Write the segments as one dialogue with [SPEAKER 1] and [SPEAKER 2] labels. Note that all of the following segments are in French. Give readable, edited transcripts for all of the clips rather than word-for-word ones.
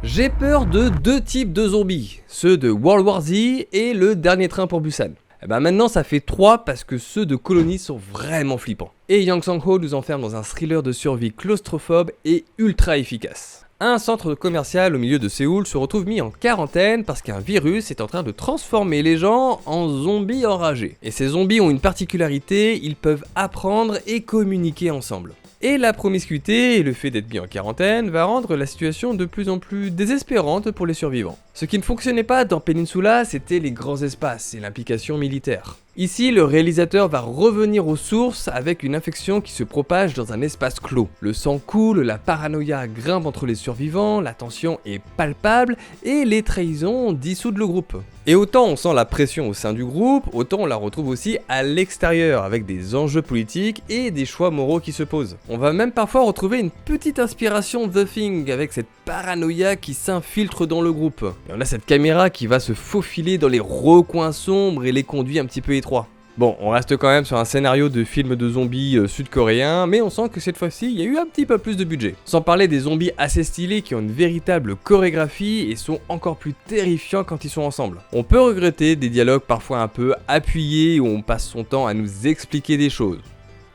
[SPEAKER 1] J'ai peur de deux types de zombies, ceux de World War Z et le dernier train pour Busan. Et ben maintenant ça fait 3 parce que ceux de Colony sont vraiment flippants. Et Yang Sang-ho nous enferme dans un thriller de survie claustrophobe et ultra efficace. Un centre commercial au milieu de Séoul se retrouve mis en quarantaine parce qu'un virus est en train de transformer les gens en zombies enragés. Et ces zombies ont une particularité, ils peuvent apprendre et communiquer ensemble. Et la promiscuité et le fait d'être mis en quarantaine va rendre la situation de plus en plus désespérante pour les survivants. Ce qui ne fonctionnait pas dans Peninsula, c'était les grands espaces et l'implication militaire. Ici, le réalisateur va revenir aux sources avec une infection qui se propage dans un espace clos. Le sang coule, la paranoïa grimpe entre les survivants, la tension est palpable et les trahisons dissoudent le groupe. Et autant on sent la pression au sein du groupe, autant on la retrouve aussi à l'extérieur avec des enjeux politiques et des choix moraux qui se posent. On va même parfois retrouver une petite inspiration The Thing avec cette paranoïa qui s'infiltre dans le groupe. Et on a cette caméra qui va se faufiler dans les recoins sombres et les conduits un petit peu étroits. Bon, on reste quand même sur un scénario de film de zombies sud-coréen, mais on sent que cette fois-ci, il y a eu un petit peu plus de budget. Sans parler des zombies assez stylés qui ont une véritable chorégraphie et sont encore plus terrifiants quand ils sont ensemble. On peut regretter des dialogues parfois un peu appuyés où on passe son temps à nous expliquer des choses.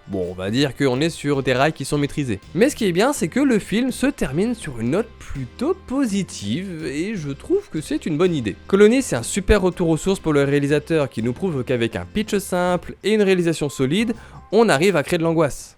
[SPEAKER 1] Bon, on va dire qu'on est sur des rails qui sont maîtrisés. Mais ce qui est bien, c'est que le film se termine sur une note plutôt positive, et je trouve que c'est une bonne idée. Colony, c'est un super retour aux sources pour le réalisateur qui nous prouve qu'avec un pitch simple et une réalisation solide, on arrive à créer de l'angoisse.